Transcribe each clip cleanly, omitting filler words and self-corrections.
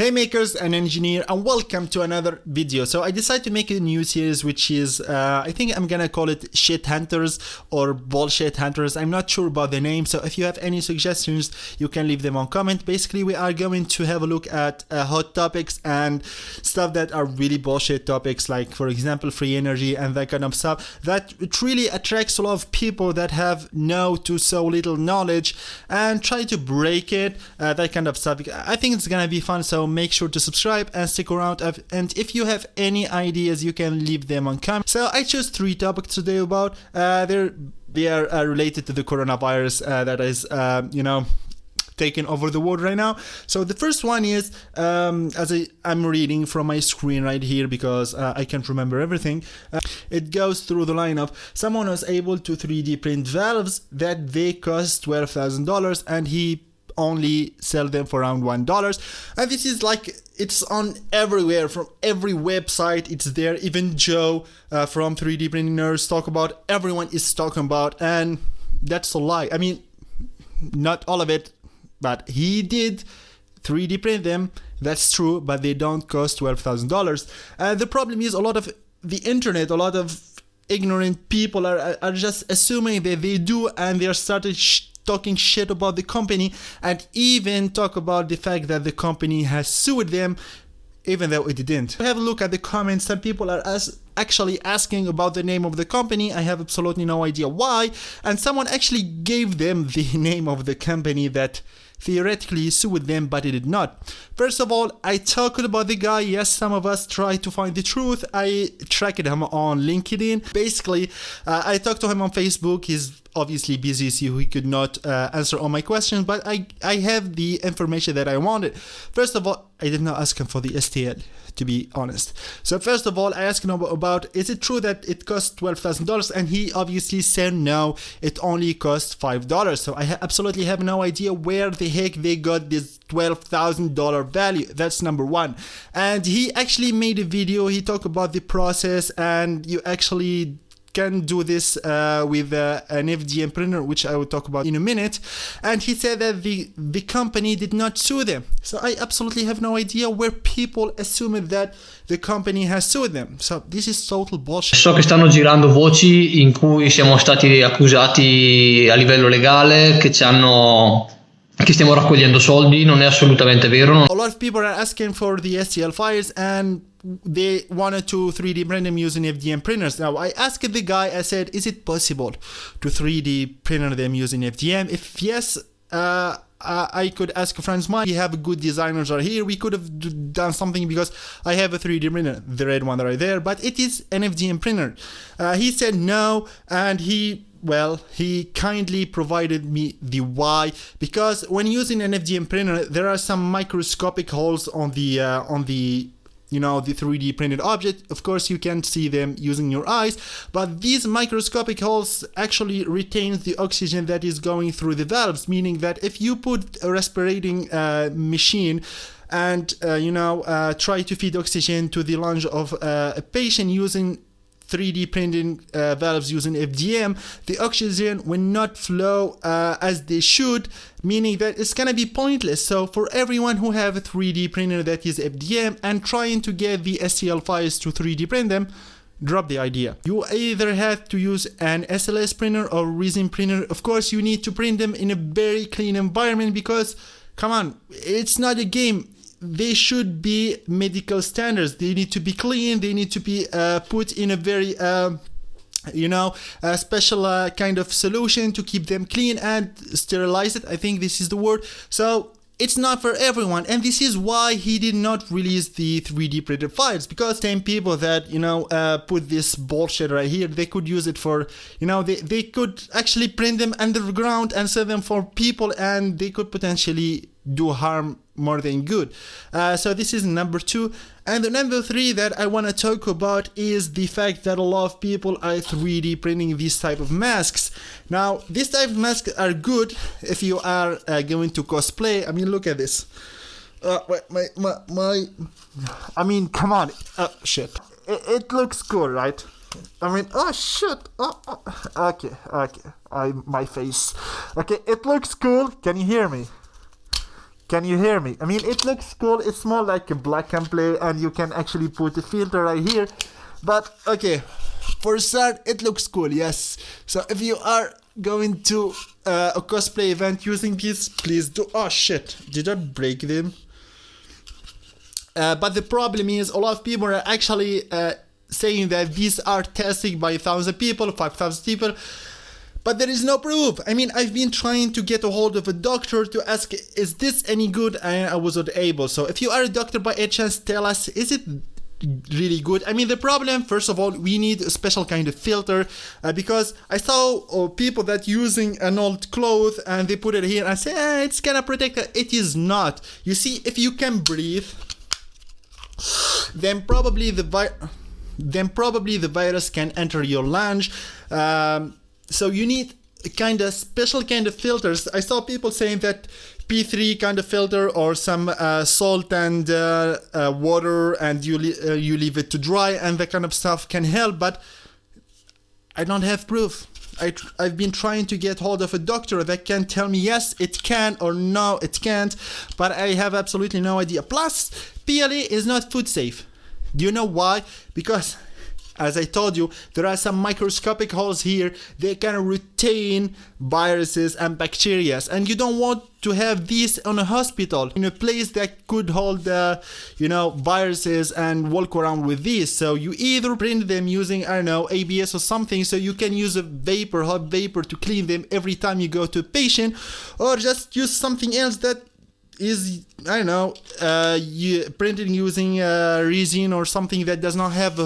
Hey makers and engineer, and welcome to another video. So I decided to make a new series which is I think I'm gonna call it Shit Hunters or Bullshit Hunters. I'm not sure about the name, so if you have any suggestions you can leave them on comment. Basically we are going to have a look at hot topics and stuff that are really bullshit topics, like for example free energy and that kind of stuff that it really attracts a lot of people that have no to so little knowledge and try to break it, that kind of stuff. I think it's gonna be fun, so make sure to subscribe and stick around, and if you have any ideas you can leave them on comment. So I chose 3 topics today about they are related to the coronavirus that is taking over the world right now. So the first one is as I'm reading from my screen right here because I can't remember everything. It goes through the line of someone was able to 3D print valves that they cost $12,000 and he only sell them for around $1, and this is like it's on everywhere, from every website it's there. Even Joe from 3D Printing Nerds talk about, everyone is talking about, and that's a lie. I mean, not all of it, but he did 3D print them, that's true, but they don't cost $12,000. The problem is a lot of the internet, a lot of ignorant people are just assuming that they do, and they're started talking shit about the company, and even talk about the fact that the company has sued them, even though it didn't. Have a look at the comments. Some people are actually asking about the name of the company. I have absolutely no idea why, and someone actually gave them the name of the company that theoretically sued them, but it did not. First of all, I talked about the guy. Yes, some of us try to find the truth. I tracked him on LinkedIn. Basically, I talked to him on Facebook. He's obviously busy, so he could not answer all my questions, but I have the information that I wanted. First of all, I did not ask him for the STL, to be honest. So first of all, I asked him about is it true that it cost $12,000, and he obviously said no, it only cost $5. So I absolutely have no idea where the heck they got this $12,000 value. That's number one. And he actually made a video. He talked about the process, and you actually can do this with an FDM printer, which I will talk about in a minute. And he said that the company did not sue them. So I absolutely have no idea where people assumed that the company has sued them. So this is total bullshit. So che stanno girando voci in cui siamo stati accusati a livello legale, che stiamo raccogliendo soldi. Non è assolutamente vero. A lot of people are asking for the STL files, and they wanted to 3D print them using FDM printers. Now I asked the guy, I said, is it possible to 3D print them using FDM? If yes, I could ask friends of mine. We have good designers are here. We could have done something because I have a 3D printer, the red one right there, but it is an FDM printer. He said no, and he kindly provided me the why, because when using an FDM printer, there are some microscopic holes on the 3D printed object. Of course, you can't see them using your eyes, but these microscopic holes actually retain the oxygen that is going through the valves, meaning that if you put a respirating machine and try to feed oxygen to the lungs of a patient using 3D printing valves using FDM, the oxygen will not flow as they should, meaning that it's gonna be pointless. So for everyone who have a 3D printer that is FDM and trying to get the STL files to 3D print them, drop the idea. You either have to use an SLS printer or resin printer. Of course, you need to print them in a very clean environment because, come on, it's not a game. They should be medical standards. They need to be clean. They need to be put in a very, special kind of solution to keep them clean and sterilize it. I think this is the word. So it's not for everyone, and this is why he did not release the 3D printed files, because same people that put this bullshit right here, they could use it for they could actually print them underground and sell them for people, and they could potentially do harm more than good. So this is number 2. And the number 3 that I want to talk about is the fact that a lot of people are 3D printing these type of masks. Now, these type of masks are good if you are going to cosplay. I mean, look at this. I mean, come on. Shit. It looks cool, right? I mean, oh shit. Okay. My face. Okay, it looks cool. Can you hear me? Can you hear me? I mean, it looks cool. It's more like a black and play, and you can actually put a filter right here. But okay, for start, it looks cool, yes. So if you are going to a cosplay event using this, please do. Oh shit, did I break them? But the problem is a lot of people are actually saying that these are tested by 1,000 people, 5,000 people, but there is no proof. I mean, I've been trying to get a hold of a doctor to ask, is this any good? And I wasn't able. So if you are a doctor by any chance, tell us, is it really good? I mean, the problem, first of all, we need a special kind of filter because I saw people that using an old cloth and they put it here and I say, it's gonna protect it. It is not. You see, if you can breathe, then probably the virus can enter your lungs. So you need a kind of special kind of filters. I saw people saying that P3 kind of filter or some salt and water, and you leave it to dry, and that kind of stuff can help, but I don't have proof. I've been trying to get hold of a doctor that can tell me yes it can or no it can't, but I have absolutely no idea. Plus, PLA is not food safe. Do you know why? Because, as I told you, there are some microscopic holes here. They can retain viruses and bacteria, and you don't want to have these in a hospital, in a place that could hold viruses and walk around with these. So you either print them using, I don't know, ABS or something, so you can use a hot vapor to clean them every time you go to a patient, or just use something else that is, I don't know, printed using resin or something that does not have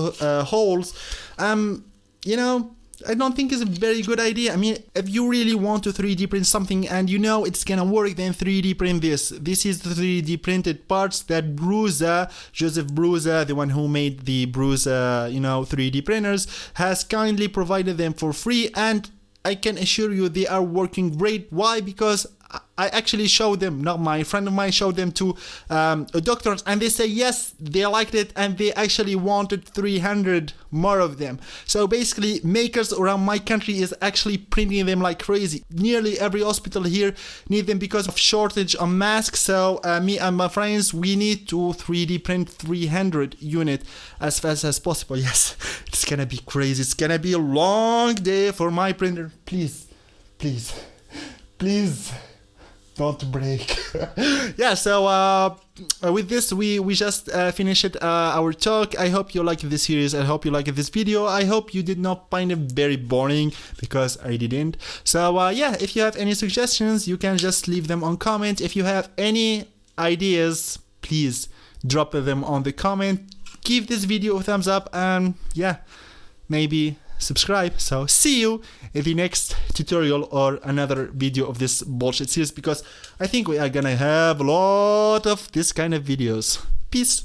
holes. I don't think it's a very good idea. I mean, if you really want to 3D print something and you know it's gonna work, then 3D print this. This is the 3D printed parts that Joseph Bruza, the one who made the Bruza, 3D printers, has kindly provided them for free, and I can assure you they are working great. Why? Because I actually showed them, not my friend of mine showed them to doctors, and they say yes, they liked it, and they actually wanted 300 more of them. So basically, makers around my country is actually printing them like crazy. Nearly every hospital here need them because of shortage of masks. So me and my friends, we need to 3D print 300 unit as fast as possible. Yes, it's gonna be crazy. It's gonna be a long day for my printer. Please, please, please. Don't break. Yeah, so with this we just finished our talk. I hope you liked this series. I hope you liked this video. I hope you did not find it very boring, because I didn't. So yeah, if you have any suggestions, you can just leave them on comment. If you have any ideas, please drop them on the comment. Give this video a thumbs up, and yeah, maybe subscribe. So see you in the next tutorial or another video of this bullshit series, because I think we are gonna have a lot of this kind of videos. Peace.